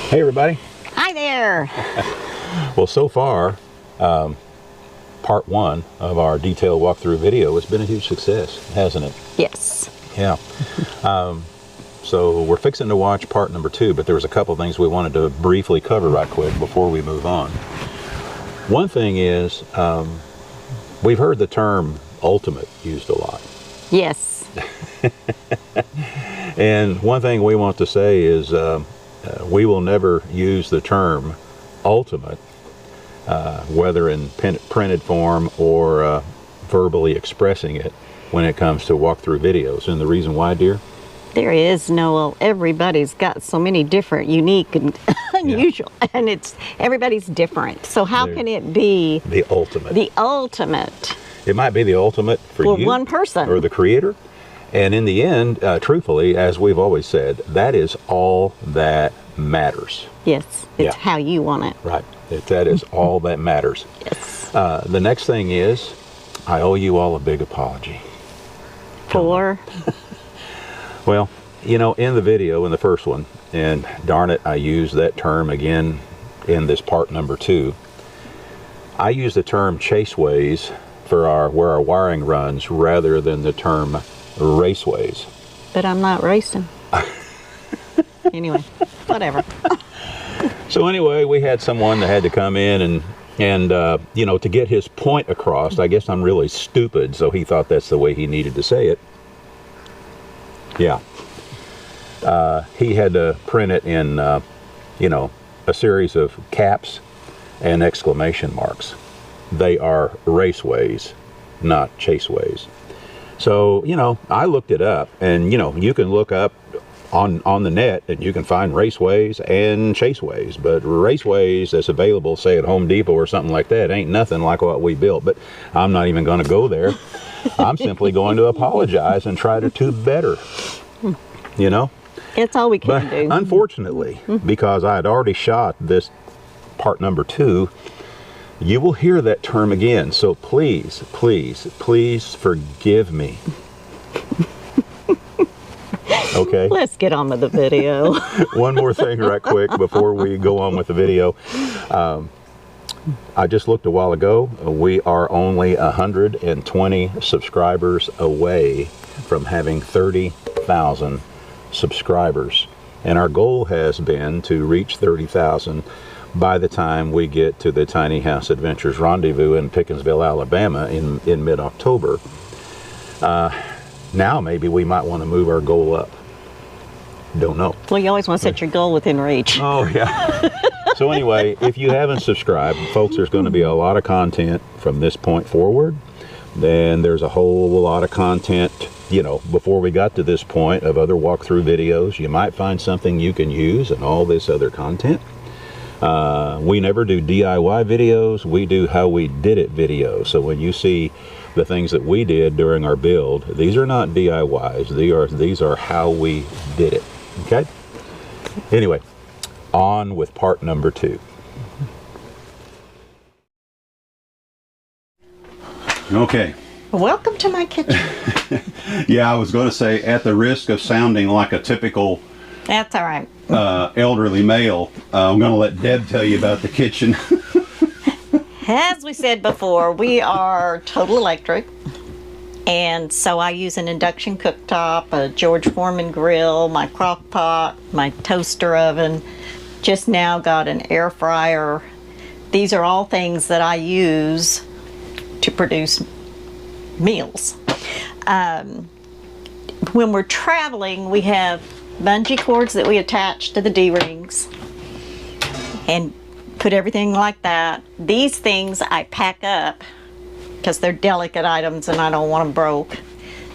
Hey everybody. Hi there. Well, so far, part one of our detailed walkthrough video has been a huge success, hasn't it? Yes. Yeah. So we're fixing to watch part number two, but there was a couple things we wanted to briefly cover right quick before we move on. One thing is, we've heard the term ultimate used a lot. Yes. And one thing we want to say is we will never use the term ultimate, whether in printed form or verbally expressing it when it comes to walkthrough videos. And the reason why, dear? There is no, everybody's got so many different, unique and unusual, and everybody's different. So how can it be the ultimate? The ultimate. It might be the ultimate for you, one person, or the creator. And in the end, truthfully, as we've always said, that is all that matters. Yes, it's how you want it. Right. That is all that matters. Yes. The next thing is, I owe you all a big apology. For? Well, you know, in the video, in the first one, and darn it, I used that term again in this part number two. I use the term chaseways for where our wiring runs rather than the term raceways. But I'm not racing. Anyway, whatever. So anyway, we had someone that had to come in and you know, to get his point across. I guess I'm really stupid, so he thought that's the way he needed to say it. Yeah. He had to print it in, you know, a series of caps and exclamation marks. They are raceways, not chaseways. So, you know, I looked it up, and, you know, you can look up on the net and you can find raceways and chaseways, but raceways that's available, say at Home Depot or something like that, ain't nothing like what we built. But I'm not even going to go there. I'm simply going to apologize and try to do better, you know. It's all we can do. Unfortunately, because I had already shot this part number two, you will hear that term again. So please, please, please forgive me. Okay. Let's get on with the video. One more thing right quick before we go on with the video. I just looked a while ago. We are only 120 subscribers away from having 30,000 subscribers. And our goal has been to reach 30,000 by the time we get to the Tiny House Adventures Rendezvous in Pickensville, Alabama in mid-October. Now maybe we might want to move our goal up. Don't know. Well, you always want to set your goal within reach. Oh, yeah. So anyway, if you haven't subscribed, folks, there's going to be a lot of content from this point forward. Then there's a whole lot of content, you know, before we got to this point of other walkthrough videos. You might find something you can use and all this other content. We never do DIY videos. We do how we did it videos. So when you see the things that we did during our build, these are not DIYs. These are how we did it. Okay? Anyway, on with part number two. Okay. Welcome to my kitchen. Yeah, I was going to say, at the risk of sounding like a typical That's all right. Elderly male, I'm going to let Deb tell you about the kitchen. As we said before, we are total electric, and so I use an induction cooktop, a George Foreman grill, my crock pot, my toaster oven, just now got an air fryer. These are all things that I use to produce meals. When we're traveling, we have bungee cords that we attach to the D-rings and put everything like that. These things I pack up because they're delicate items and I don't want them broke.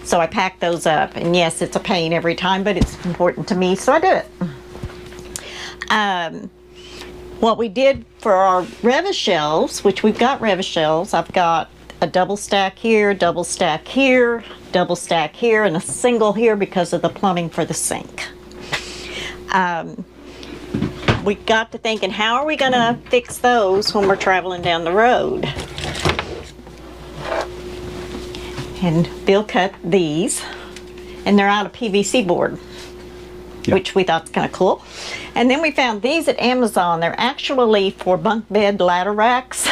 So I pack those up, and yes, it's a pain every time, but it's important to me, so I do it. What we did for our Revis shelves, which we've got Revis shelves, I've got a double stack here, double stack here, double stack here, and a single here because of the plumbing for the sink. We got to thinking, how are we going to fix those when we're traveling down the road? And Bill cut these, and they're out of PVC board. which we thought's kind of cool. And then we found these at Amazon. They're actually for bunk bed ladder racks.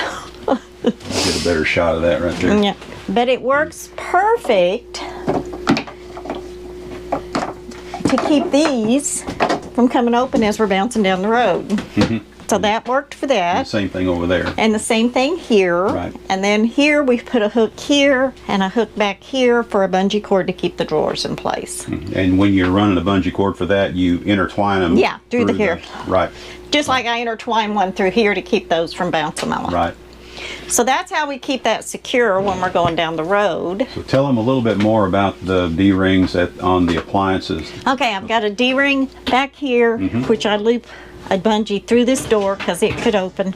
I'll get a better shot of that right there. Yeah, but it works perfect to keep these from coming open as we're bouncing down the road. So that worked for that. The same thing over there. And the same thing here. Right. And then here we put a hook here and a hook back here for a bungee cord to keep the drawers in place. And when you're running a bungee cord for that, you intertwine them. Yeah, through the hair. Right. Just like I intertwine one through here to keep those from bouncing off. Right. So that's how we keep that secure when we're going down the road. So tell them a little bit more about the D-rings on the appliances. Okay, I've got a D-ring back here, which I loop a bungee through this door because it could open.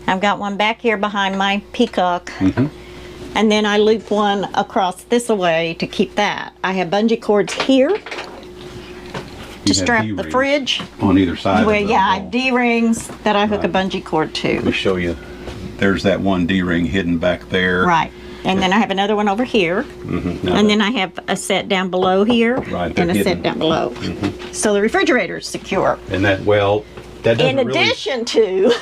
I've got one back here behind my peacock. And then I loop one across this way to keep that. I have bungee cords here to strap the fridge. On either side. Well, yeah, I have D-rings that I hook a bungee cord Let me to. show you. There's that one D-ring hidden back there. Right. And then I have another one over here. And then I have a set down below here Right, and a they're set hidden. down below. So the refrigerator is secure. And that, well, that doesn't In really... addition to,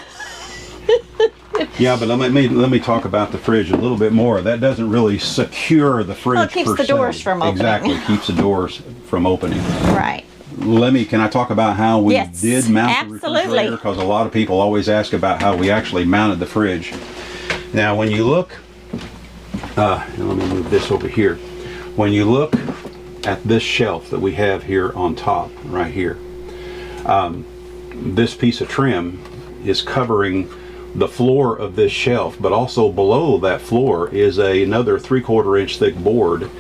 Yeah, but let me talk about the fridge a little bit more. That doesn't really secure the fridge. Well, it keeps per the doors se. from opening. Exactly, keeps the doors from opening. right. Can I talk about how we Yes, did mount the absolutely. refrigerator? Because a lot of people always ask about how we actually mounted the fridge. Now, when you look, let me move this over here. When you look at this shelf that we have here on top, right here, this piece of trim is covering the floor of this shelf, but also below that floor is another 3/4 inch thick board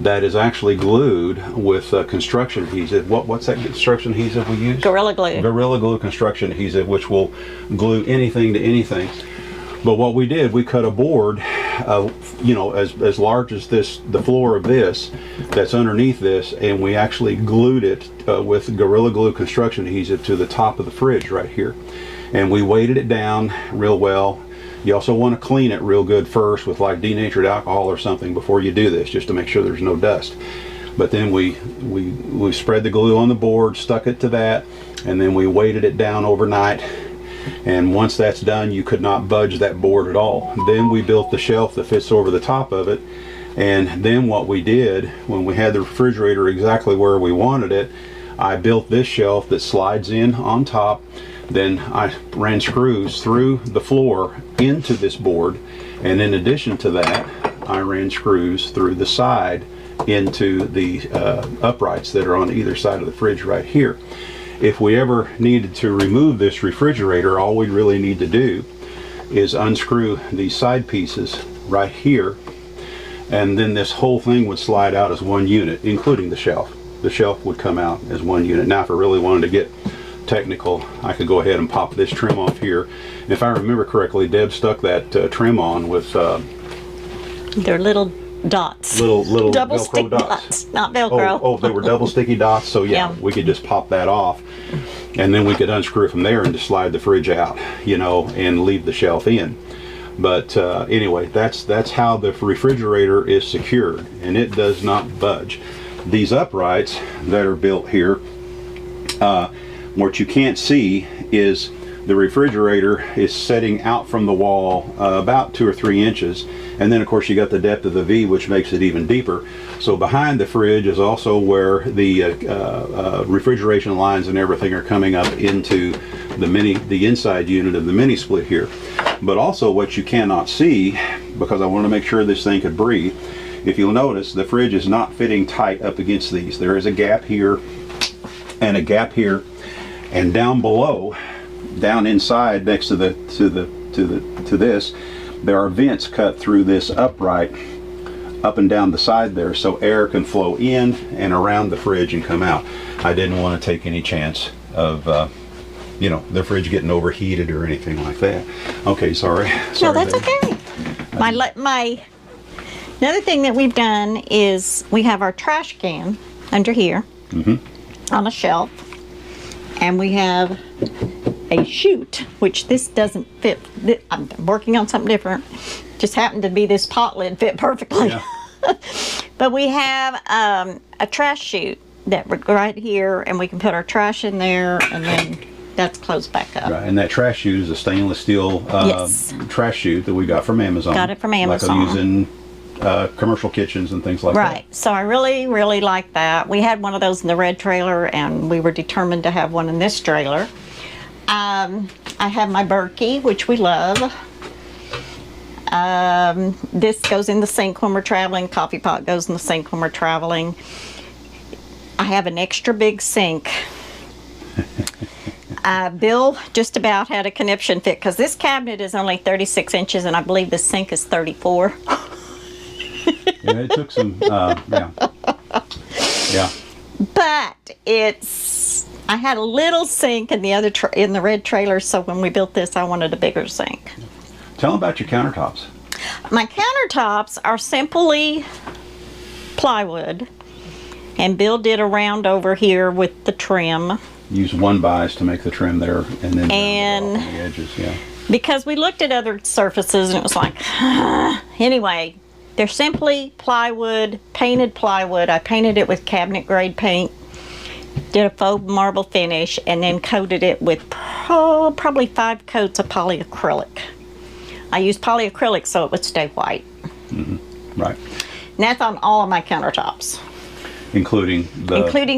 that is actually glued with construction adhesive. What's that construction adhesive we use? Gorilla Glue. Gorilla Glue construction adhesive, which will glue anything to anything. But what we did, we cut a board, as large as the floor of this, that's underneath this, and we actually glued it with Gorilla Glue construction adhesive to the top of the fridge right here. And we weighted it down real well. You also want to clean it real good first with like denatured alcohol or something before you do this, just to make sure there's no dust. But then we spread the glue on the board, stuck it to that, and then we weighted it down overnight. And once that's done, you could not budge that board at all. Then we built the shelf that fits over the top of it. And then what we did, when we had the refrigerator exactly where we wanted it, I built this shelf that slides in on top. Then I ran screws through the floor into this board. And in addition to that, I ran screws through the side into the uprights that are on either side of the fridge right here. If we ever needed to remove this refrigerator, all we really need to do is unscrew these side pieces right here, and then this whole thing would slide out as one unit, including the shelf. The shelf would come out as one unit. Now, if I really wanted to get technical, I could go ahead and pop this trim off here. And if I remember correctly, Deb stuck that trim on with They're little dots. little double Velcro stick dots, not Velcro. Oh, they were double sticky dots, so yeah, Yeah. we could just pop that off, and then we could unscrew from there and just slide the fridge out, and leave the shelf in. But anyway, that's how the refrigerator is secured, and it does not budge. These uprights that are built here, what you can't see is the refrigerator is setting out from the wall about 2 or 3 inches, and then of course you got the depth of the V, which makes it even deeper. So behind the fridge is also where the refrigeration lines and everything are coming up into the inside unit of the mini split here. But also what you cannot see, because I want to make sure this thing could breathe, if you'll notice, the fridge is not fitting tight up against these. There is a gap here and a gap here, and down below, down inside next to this, there are vents cut through this upright up and down the side there, so air can flow in and around the fridge and come out. I didn't want to take any chance of the fridge getting overheated or anything like that. Okay, sorry. No, that's Deb. okay. Another thing that we've done is we have our trash can under here on a shelf, and we have a chute, which this doesn't fit. I'm working on something different. Just happened to be this pot lid fit perfectly. Yeah. But we have a trash chute right here, and we can put our trash in there, and then that's closed back up. Right, and that trash chute is a stainless steel Yes. trash chute that we got from Amazon. Got it from Amazon. Like I use in commercial kitchens and things like that. Right. So I really, really like that. We had one of those in the red trailer, and we were determined to have one in this trailer. I have my Berkey, which we love. This goes in the sink when we're traveling. Coffee pot goes in the sink when we're traveling. I have an extra big sink. Bill just about had a conniption fit because this cabinet is only 36 inches and I believe the sink is 34. Yeah, it took some, yeah. Yeah. But I had a little sink in the other in the red trailer, so when we built this, I wanted a bigger sink. Tell them about your countertops. My countertops are simply plywood, and Bill did a round over here with the trim. Use 1-bys to make the trim there, and then round it off on the edges. Yeah. Because we looked at other surfaces, and it was like, anyway, they're simply plywood, painted plywood. I painted it with cabinet grade paint, did a faux marble finish, and then coated it with probably 5 coats of polyacrylic. I used polyacrylic so it would stay white. Mm-hmm. Right. And that's on all of my countertops. Including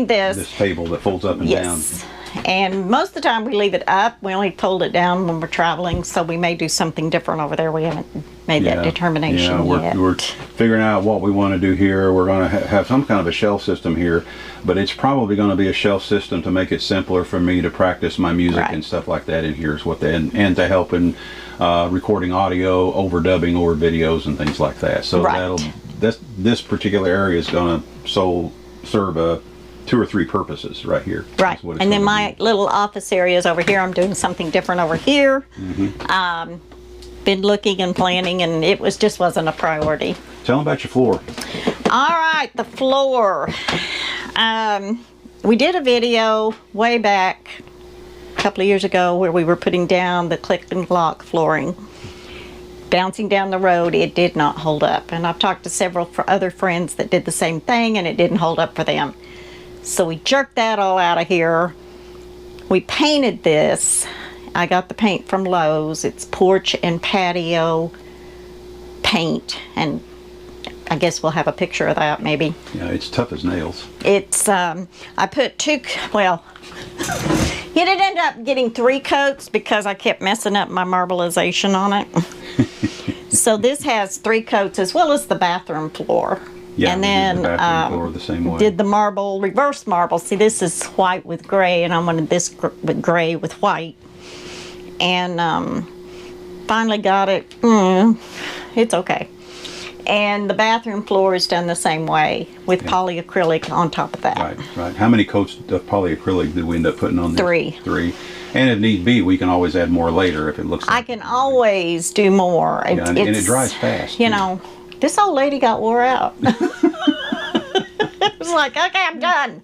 this. This table that folds up and yes. And most of the time we leave it up. We only fold it down when we're traveling, so we may do something different over there. We haven't made that determination yet. We're figuring out what we want to do here. We're going to have some kind of a shelf system here, but it's probably going to be a shelf system to make it simpler for me to practice my music and stuff like that in here is what and to help in recording audio, overdubbing over videos and things like that. So this particular area is going to serve 2 or 3 purposes right here. Right. And then my little office areas over here, I'm doing something different over here. Mm-hmm. Been looking and planning, and it wasn't a priority. Tell them about your floor. All right, the floor. We did a video way back a couple of years ago where we were putting down the click and lock flooring. Bouncing down the road, it did not hold up. And I've talked to several other friends that did the same thing, and it didn't hold up for them. So we jerked that all out of here. We painted this. I got the paint from Lowe's. It's porch and patio paint, and I guess we'll have a picture of that maybe. Yeah, it's tough as nails. It's I put 2, well, it did end up getting 3 coats because I kept messing up my marbleization on it. So this has 3 coats as well as the bathroom floor. Yeah, and then the bathroom floor the same way. Did the marble, reverse marble. See, this is white with gray, and I wanted this with gray with white. And finally got it. It's okay. And the bathroom floor is done the same way with polyacrylic on top of that. Right. How many coats of polyacrylic did we end up putting on there? 3. 3. And if need be, we can always add more later if it looks like I can always do more. Yeah, and it dries fast. You know, this old lady got wore out. It was like, okay, I'm done.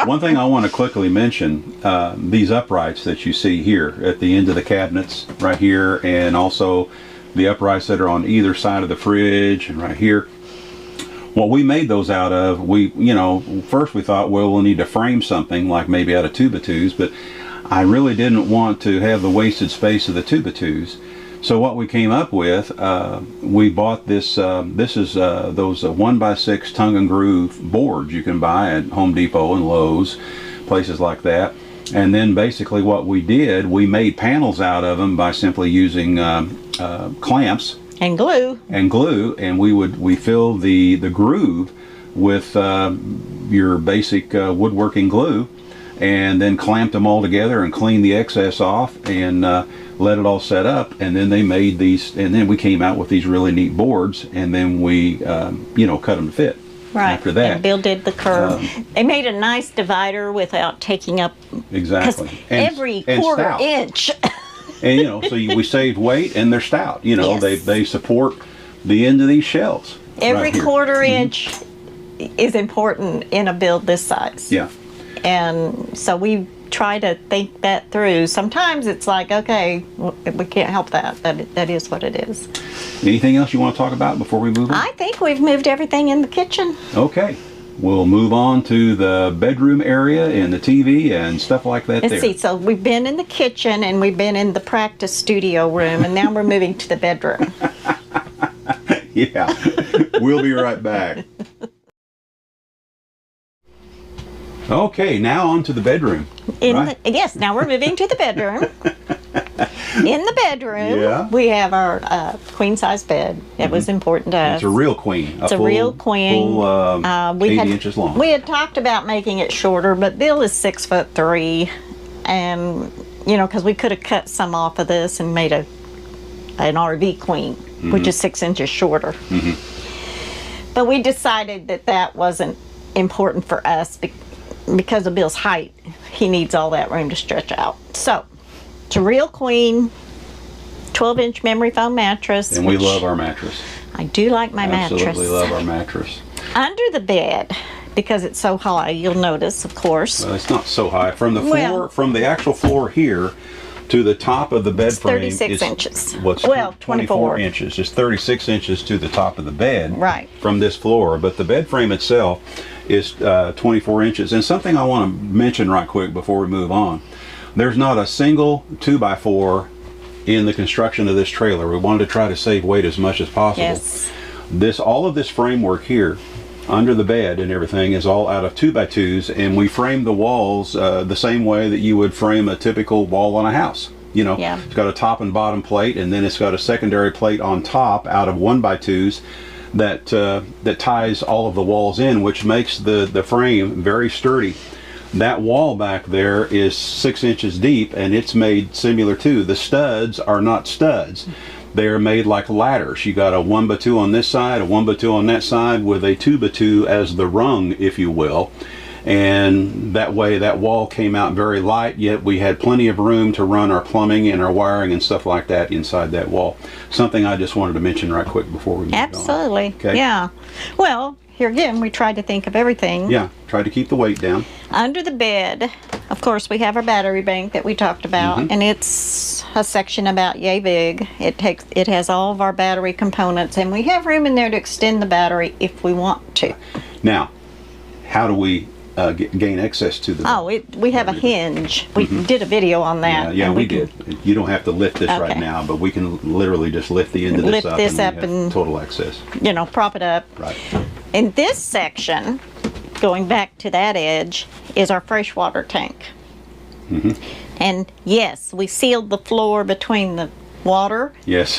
One thing I want to quickly mention, these uprights that you see here at the end of the cabinets right here, and also the uprights that are on either side of the fridge and right here. What we made those out of, first we thought, well, we'll need to frame something like maybe out of 2x2s, but I really didn't want to have the wasted space of the 2x2s. So what we came up with, we bought this, this is those 1x6 tongue and groove boards you can buy at Home Depot and Lowe's, places like that. And then basically what we did, we made panels out of them by simply using clamps. And glue. And we fill the groove with your basic woodworking glue, and then clamped them all together and cleaned the excess off and let it all set up. And then they made these, and then we came out with these really neat boards, and then we cut them to fit. Right. After that, and Bill did the curve. They made a nice divider without taking up exactly every quarter inch. And so we saved weight, and they're stout. They support the end of these shelves. Every quarter inch is important in a build this size. Yeah. And so we try to think that through. Sometimes it's like, okay, we can't help that. That is what it is. Anything else you want to talk about before we move on? I think we've moved everything in the kitchen. Okay. we'll move on to the bedroom area and the TV and stuff like that. Let's see, so we've been in the kitchen and we've been in the practice studio room, and now we're moving to the bedroom. Yeah, we'll be right back. Okay, now on to the bedroom. Yes, now we're moving to the bedroom. In the bedroom, we have our queen-size bed. It was important to us. It's a real queen. It's a real queen. Full, 80 inches long. We had talked about making it shorter, but Bill is 6'3", and because we could have cut some off of this and made an RV queen, which is 6 inches shorter. But we decided that wasn't important for us because of Bill's height. He needs all that room to stretch out. So it's a real queen, 12-inch memory foam mattress. And we love our mattress. I do like my mattress. Absolutely love our mattress. Under the bed, because it's so high, you'll notice, of course. Well, it's not so high. From the floor, from the actual floor here to the top of the bed frame, 36 inches. What's 24 inches. Just 36 inches to the top of the bed. Right. From this floor, but the bed frame itself is 24 inches. And something I want to mention right quick before we move on. There's not a single 2x4 in the construction of this trailer. We wanted to try to save weight as much as possible. Yes. All of this framework here under the bed and everything is all out of 2x2s, and we framed the walls the same way that you would frame a typical wall on a house. It's got a top and bottom plate, and then it's got a secondary plate on top out of 1x2s that ties all of the walls in, which makes the frame very sturdy. That wall back there is 6 inches deep, and it's made similar to. The studs are not studs. They're made like ladders. You got a 1x2 on this side, a 1x2 on that side, with a 2x2 as the rung, if you will. And that way that wall came out very light, yet we had plenty of room to run our plumbing and our wiring and stuff like that inside that wall. Something I just wanted to mention right quick before we move on. Absolutely. Okay? Yeah. Well, here again, we tried to think of everything. Yeah, tried to keep the weight down. Under the bed, of course, we have our battery bank that we talked about, and it's a section about yay big. It has all of our battery components, and we have room in there to extend the battery if we want to. Now, how do we gain access to the we have a hinge. We did a video on that. Yeah, we did. You don't have to lift this right now, but we can literally just lift the end of this up and total access. Prop it up. Right. In this section, going back to that edge, is our freshwater tank. And yes, we sealed the floor between the water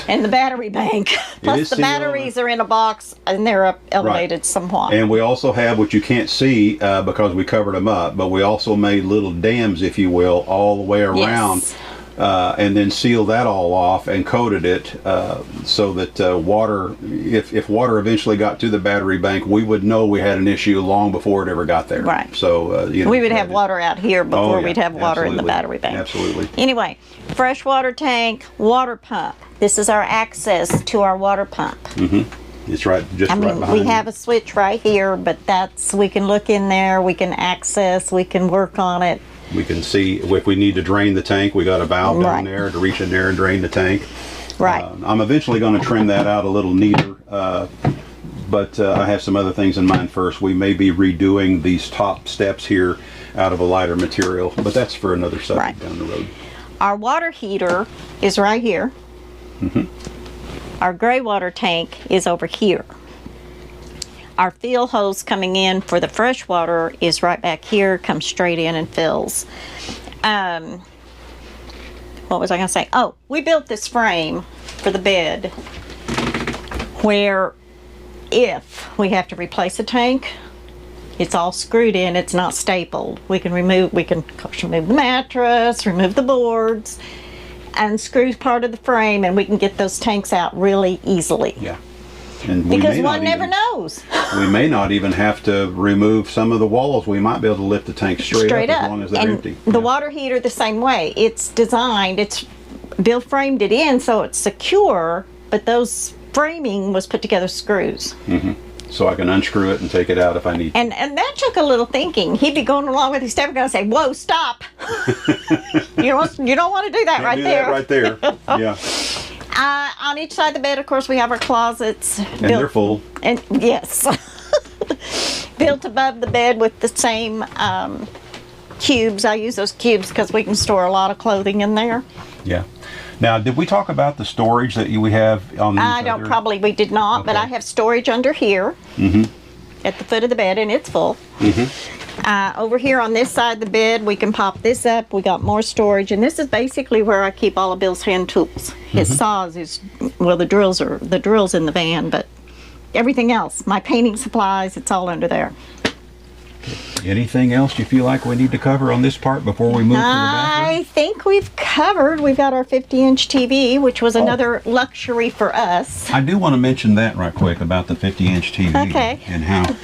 and the battery bank. Plus the batteries are in a box and they're up elevated somewhat. And we also have what you can't see because we covered them up, but we also made little dams, if you will, all the way around. And then sealed that all off and coated it so that water, if water eventually got to the battery bank, we would know we had an issue long before it ever got there. Right. So we would have water out here before we'd have water in the battery bank. Absolutely. Anyway, freshwater tank, water pump. This is our access to our water pump. It's right behind we have a switch right here, but we can look in there, we can access, we can work on it. We can see if we need to drain the tank. We got a valve down there to reach in there and drain the tank. Right. I'm eventually going to trim that out a little neater, but I have some other things in mind first. We may be redoing these top steps here out of a lighter material, but that's for another subject down the road. Our water heater is right here. Our gray water tank is over here. Our fill hose coming in for the fresh water is right back here, comes straight in and fills. What was I going to say? Oh, we built this frame for the bed where if we have to replace a tank, it's all screwed in, it's not stapled. We can remove the mattress, remove the boards, unscrew part of the frame, and we can get those tanks out really easily. Yeah. And because one never knows. We may not even have to remove some of the walls. We might be able to lift the tank straight up as long as they're empty. The water heater the same way. It's designed, Bill framed it in so it's secure, but those framing was put together screws. So I can unscrew it and take it out if I need to. And that took a little thinking. He'd be going along with his step and going to say, "Whoa, stop." you don't want to do that right there. Yeah. On each side of the bed, of course, we have our closets. And they're full. And yes. built above the bed with the same cubes. I use those cubes because we can store a lot of clothing in there. Yeah. Now, did we talk about the storage that we have on these? Probably we did not, but I have storage under here at the foot of the bed, and it's full. Over here on this side of the bed, we can pop this up. We got more storage, and this is basically where I keep all of Bill's hand tools. His saws, the drills in the van, but everything else, my painting supplies, it's all under there. Anything else you feel like we need to cover on this part before we move to the bathroom? I think we've covered. We've got our 50-inch TV, which was another luxury for us. I do want to mention that right quick about the 50-inch TV. Okay. And how...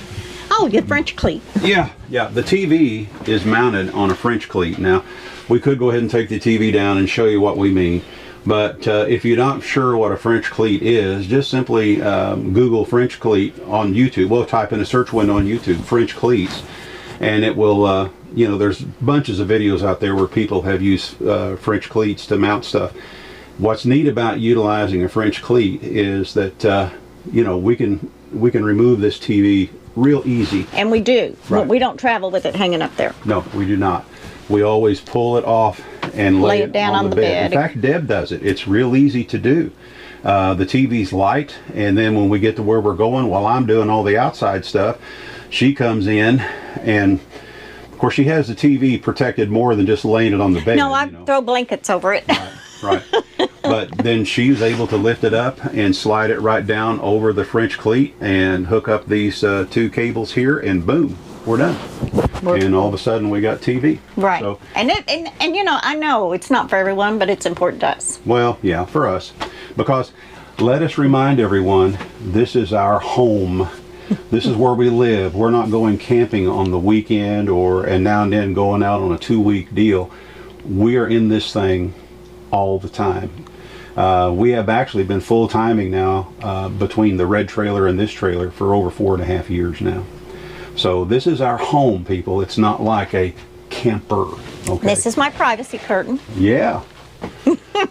Oh, the French cleat. Yeah. The TV is mounted on a French cleat. Now, we could go ahead and take the TV down and show you what we mean. But if you're not sure what a French cleat is, just simply Google French cleat on YouTube. We'll type in a search window on YouTube, French cleats, and it will, there's bunches of videos out there where people have used French cleats to mount stuff. What's neat about utilizing a French cleat is that, we can remove this TV real easy. And we do. Right. But we don't travel with it hanging up there. No, we do not. We always pull it off and lay it down on the bed. In fact, Deb does it. It's real easy to do. The TV's light, and then when we get to where we're going, while I'm doing all the outside stuff, she comes in, and of course she has the TV protected more than just laying it on the bed. No, I throw blankets over it. Right. But then she's able to lift it up and slide it right down over the French cleat and hook up these two cables here, and boom, we're done. And all of a sudden we got TV. Right. So, and I know it's not for everyone, but it's important to us. Well, yeah, for us. Because let us remind everyone, this is our home. This is where we live. We're not going camping on the weekend and now and then going out on a 2-week deal. We are in this thing all the time. We have actually been full timing now between the red trailer and this trailer for over 4.5 years now. So this is our home, people. It's not like a camper. Okay. This is my privacy curtain. Yeah.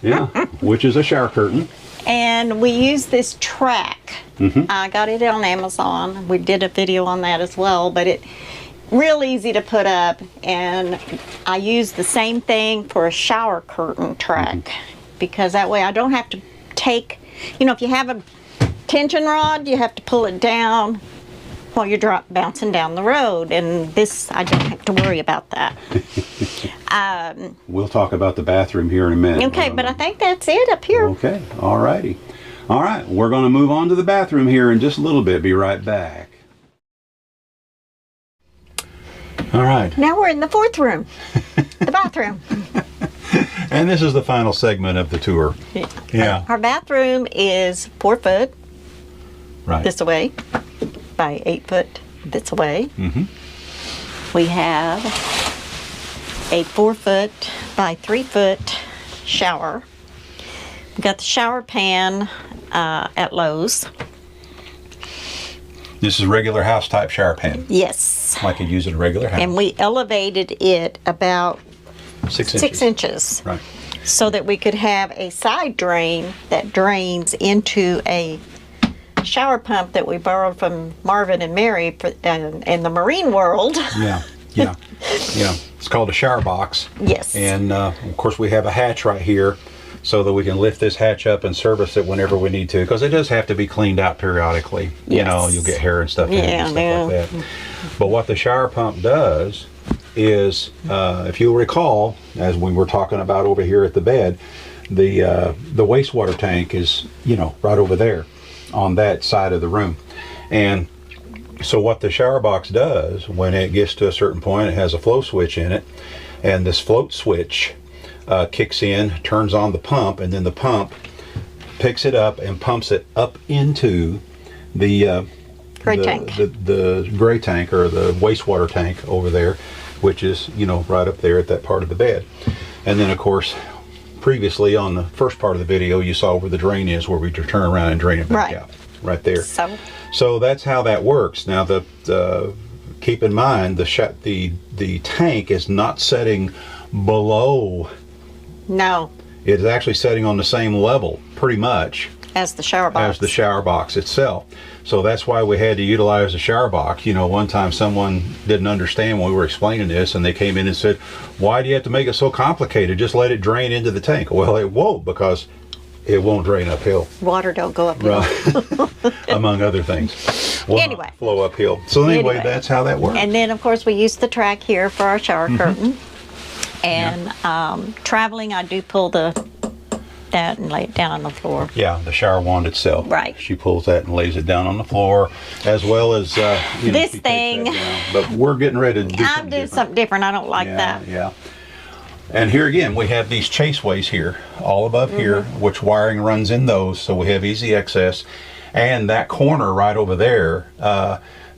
Yeah. Which is a shower curtain. And we use this track. I got it on Amazon. We did a video on that as well, but it's real easy to put up. And I use the same thing for a shower curtain track because that way I don't have to take, if you have a tension rod, you have to pull it down while you're bouncing down the road, and this, I don't have to worry about that. We'll talk about the bathroom here in a minute. Okay, but I think that's it up here. Okay, all righty. All right, we're going to move on to the bathroom here in just a little bit. Be right back. All right. Now we're in the fourth room, the bathroom. And this is the final segment of the tour. Yeah. Our bathroom is 4 foot this away by 8 foot this away. We have a 4 foot by 3 foot shower. We got the shower pan at Lowe's. This is a regular house type shower pan. Yes. Like you'd use in a regular house. And we elevated it about 6 inches. Right. So that we could have a side drain that drains into a shower pump that we borrowed from Marvin and Mary in the marine world. Yeah. It's called a shower box. Yes. And of course we have a hatch right here so that we can lift this hatch up and service it whenever we need to, because it does have to be cleaned out periodically. Yes. You'll get hair and stuff in it and stuff like that. But what the shower pump does is, if you'll recall, as we were talking about over here at the bed, the wastewater tank is, right over there on that side of the room. And so what the shower box does, when it gets to a certain point, it has a flow switch in it, and this float switch kicks in, turns on the pump, and then the pump picks it up and pumps it up into the gray tank. The gray tank, or the wastewater tank over there, which is, right up there at that part of the bed. And then of course, previously on the first part of the video, you saw where the drain is, where we turn around and drain it back out. Right there. So that's how that works. Now, keep in mind, the tank is not setting below. No. It is actually setting on the same level, pretty much, As the shower box. As the shower box itself. So that's why we had to utilize the shower box. You know, one time someone didn't understand when we were explaining this, and they came in and said, why do you have to make it so complicated? Just let it drain into the tank. Well, it won't, because it won't drain uphill. Water don't go uphill. Right. Among other things. Will Anyway. not flow uphill. So anyway, that's how that works. And then, of course, we use the track here for our shower curtain. And traveling, I do pull that and lay it down on the floor. Yeah, the shower wand itself. Right. She pulls that and lays it down on the floor, as well as this she takes thing. that down. But we're getting ready to do something I'm doing different. something different. I don't like Yeah, that. yeah. And here again, we have these chaseways here, all above here, which wiring runs in those, so we have easy access. And that corner right over there,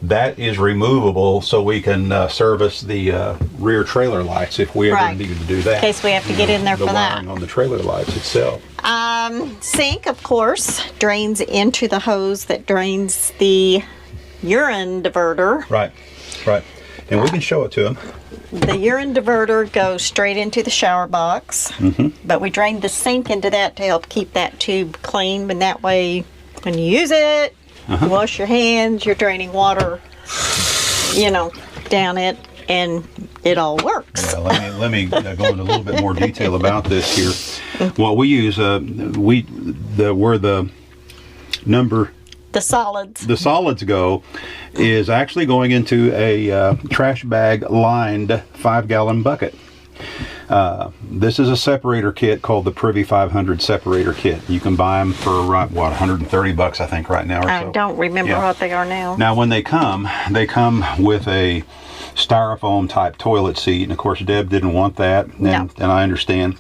that is removable, so we can service the rear trailer lights if we ever Right. needed to do that. In case we have to get in there the for that. wiring on the trailer lights itself. Sink, of course, drains into the hose that drains the urine diverter. Right, right. And we can show it to them. The urine diverter goes straight into the shower box, but we drain the sink into that to help keep that tube clean. And that way, when you use it, wash your hands, you're draining water, you know, down it, and it all works. Yeah, let me go into a little bit more detail about this here. What we use, where the number The solids. the solids go is actually going into a trash bag lined 5-gallon bucket. This is a separator kit called the Privy 500 separator kit. You can buy them for what, $130 I think right now or I so. don't remember Yeah. what they are now. Now when they come with a styrofoam type toilet seat, and of course Deb didn't want that, and I understand.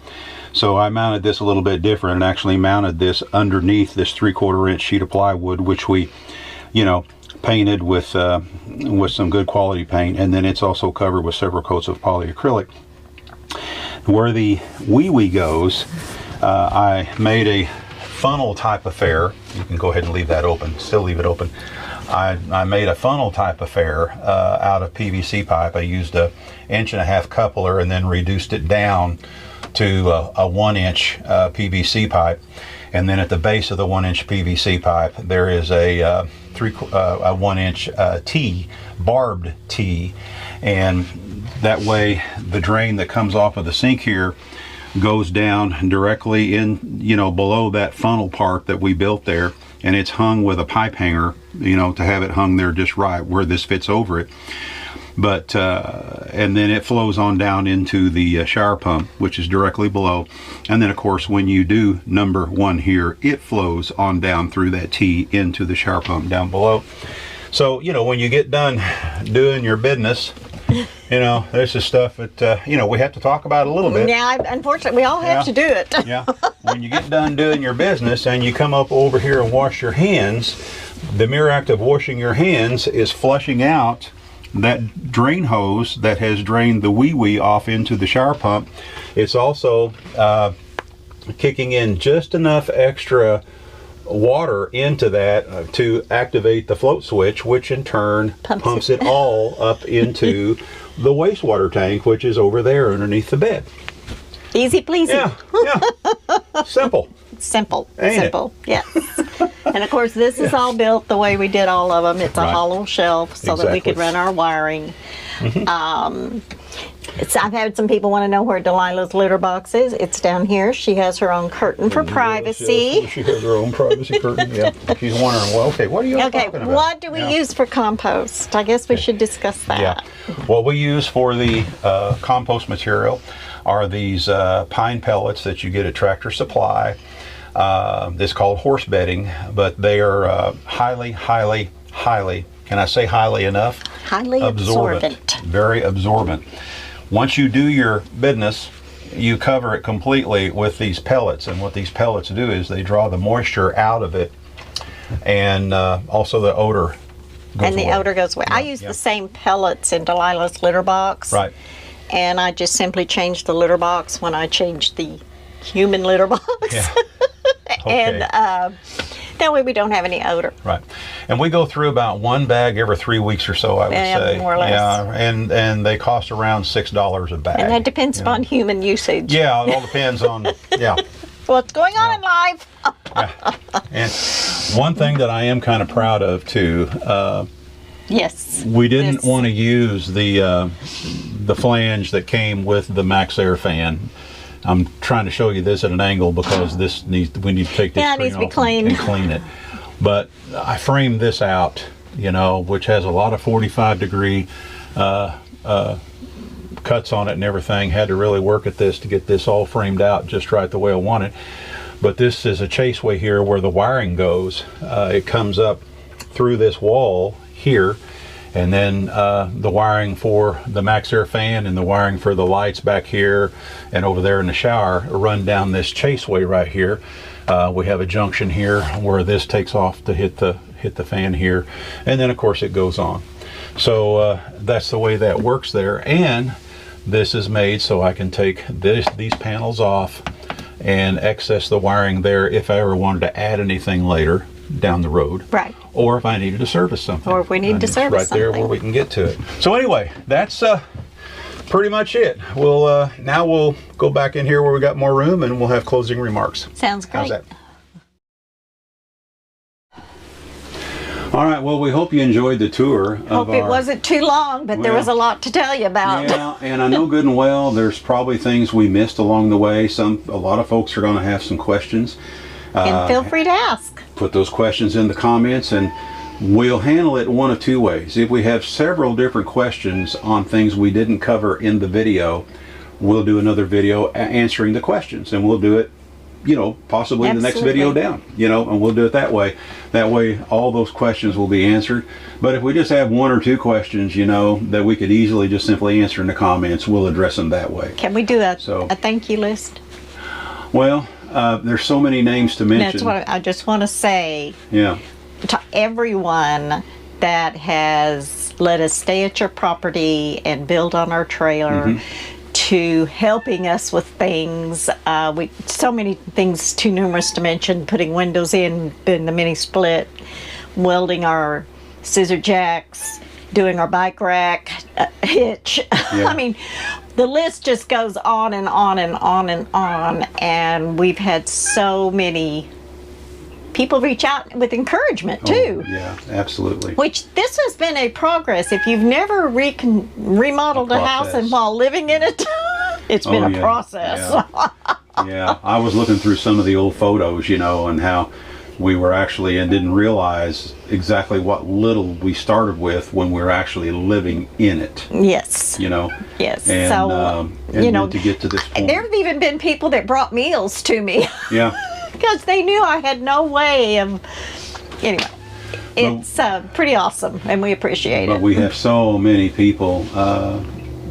So I mounted this a little bit different and actually mounted this underneath this 3/4 inch sheet of plywood, which we, painted with some good quality paint, and then it's also covered with several coats of polyacrylic. Where the wee goes, I made a funnel type affair. You can go ahead and leave that open, still leave it open. I made a funnel type affair out of PVC pipe. I used a 1.5-inch coupler and then reduced it down to a 1-inch PVC pipe. And then at the base of the 1-inch PVC pipe, there is a 1-inch T, barbed T, and that way the drain that comes off of the sink here goes down directly in, below that funnel part that we built there, and it's hung with a pipe hanger, to have it hung there just right where this fits over it. But and then it flows on down into the shower pump, which is directly below. And then of course when you do number 1 here, it flows on down through that T into the shower pump down below. So when you get done doing your business, there's the stuff that we have to talk about a little bit. Yeah, unfortunately, we all have to do it. Yeah. When you get done doing your business and you come up over here and wash your hands, the mere act of washing your hands is flushing out that drain hose that has drained the wee off into the shower pump. It's also kicking in just enough extra water into that to activate the float switch, which in turn pumps it all up into the wastewater tank, which is over there underneath the bed. Easy pleasy. Yeah. Simple. Simple. Ain't Simple. Yes. And of course, this is all built the way we did all of them. It's a hollow shelf so that we could run our wiring. I've had some people want to know where Delilah's litter box is. It's down here. She has her own curtain for privacy. Yes, she has her own privacy curtain. Yeah. She's wondering, well, okay, what are you talking about? What do we use for compost? I guess we should discuss that. Yeah. What we use for the compost material are these pine pellets that you get at Tractor Supply. It's called horse bedding, but they are highly, can I say highly enough? Highly absorbent. Very absorbent. Once you do your business, you cover it completely with these pellets, and what these pellets do is they draw the moisture out of it, and also the odor goes away. Odor goes away. I use the same pellets in Delilah's litter box. Right. And I just simply changed the litter box when I changed the human litter box. Yeah. And that way we don't have any odor. Right. And we go through about 1 bag every 3 weeks or so, I would say. More or less. Yeah, and they cost around $6 a bag. And that depends upon human usage. Yeah, it all depends on, What's going on in life? And one thing that I am kind of proud of too, Yes. we didn't want to use the flange that came with the Max Air fan. I'm trying to show you this at an angle because we need to take this Yeah, it needs to be off cleaned. and clean it. But I framed this out, you know, which has a lot of 45-degree cuts on it and everything. Had to really work at this to get this all framed out just right the way I want it. But this is a chaseway here where the wiring goes. It comes up through this wall here, and then the wiring for the Max Air fan and the wiring for the lights back here and over there in the shower run down this chaseway right here. We have a junction here where this takes off to hit the fan here, and then of course it goes on. So that's the way that works there. And this is made so I can take these panels off and access the wiring there if I ever wanted to add anything later down the road. Right. Or if I needed to service something. Or if we need to service right there something. where we can get to it. So anyway, that's pretty much it. We'll now we'll go back in here where we got more room and we'll have closing remarks. Sounds great. How's that? All right, well, we hope you enjoyed the tour. Hope it wasn't too long, but there was a lot to tell you about. Yeah, and I know good and well there's probably things we missed along the way. A lot of folks are going to have some questions. And feel free to ask. Put those questions in the comments and we'll handle it one of two ways. If we have several different questions on things we didn't cover in the video, we'll do another video answering the questions, and we'll do it, you know, possibly the next video down, you know, and we'll do it that way. That way all those questions will be answered. But if we just have one or two questions, you know, that we could easily just simply answer in the comments, we'll address them that way. Can we do a thank you list? Well, there's so many names to mention. That's what I just want to say. Yeah. To everyone that has let us stay at your property and build on our trailer, to helping us with things. So many things too numerous to mention. Putting windows in the mini split, welding our scissor jacks, doing our bike rack hitch. Yeah. I mean, the list just goes on and on and on and on. And we've had so many people reach out with encouragement too. Oh, yeah, absolutely. Which this has been a progress. If you've never remodeled a house and while living in it, it's been a process. Yeah. Yeah, I was looking through some of the old photos, you know, and how we were actually and didn't realize exactly what little we started with when we were actually living in it. Yes. You know. Yes. And, so and you know, to get to this point. There have even been people that brought meals to me. Yeah. Because they knew I had no way of, anyway, it's pretty awesome, and we appreciate it. But we have so many people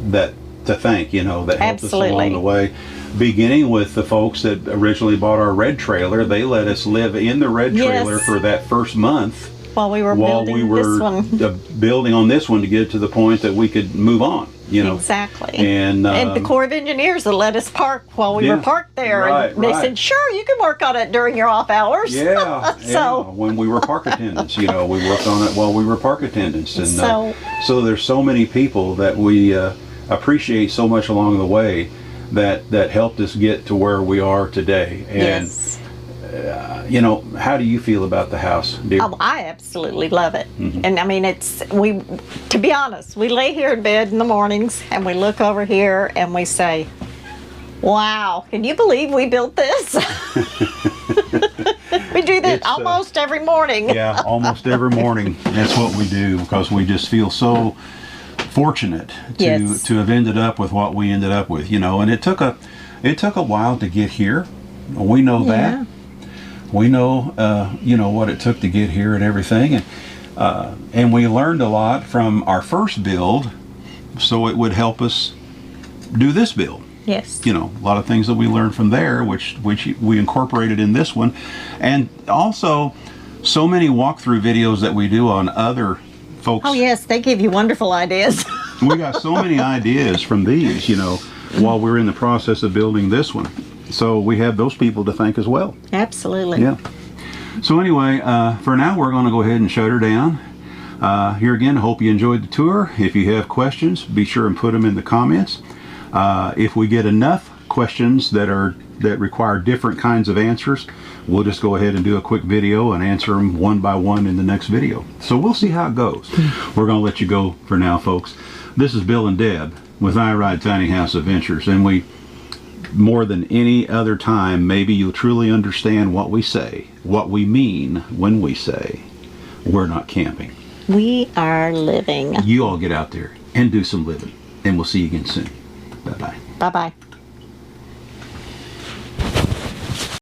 that to thank, you know, that helped us along the way. Beginning with the folks that originally bought our red trailer. They let us live in the red trailer for that first month. While we were building this one. Building on this one to get to the point that we could move on, you know. Exactly. And the Corps of Engineers that let us park while we were parked there. Right, and they said, sure, you can work on it during your off hours. Yeah. So when we were park attendants, you know, we worked on it while we were park attendants. And so there's so many people that we appreciate so much along the way that helped us get to where we are today. And you know, how do you feel about the house, dear? Oh, I absolutely love it. And I mean, to be honest, we lay here in bed in the mornings and we look over here and we say, wow, can you believe we built this? We do that almost every morning. Yeah, almost every morning. That's what we do, because we just feel so fortunate to have ended up with what we ended up with, you know. And it took a while to get here. We know that. We know, you know, what it took to get here and everything, and we learned a lot from our first build, so it would help us do this build. Yes. You know, a lot of things that we learned from there, which we incorporated in this one, and also so many walkthrough videos that we do on other folks. Oh yes, they give you wonderful ideas. We got so many ideas from these, you know, while we're in the process of building this one. So we have those people to thank as well. Absolutely. Yeah. So anyway, for now we're going to go ahead and shut her down. Here again, I hope you enjoyed the tour. If you have questions, be sure and put them in the comments. If we get enough questions that are that require different kinds of answers, we'll just go ahead and do a quick video and answer them one by one in the next video. So we'll see how it goes. We're going to let you go for now, folks. This is Bill and Deb with I Ride Tiny House Adventures, and we, more than any other time, maybe you'll truly understand what we say, what we mean when we say we're not camping. We are living. You all get out there and do some living, and we'll see you again soon. Bye-bye. Bye-bye.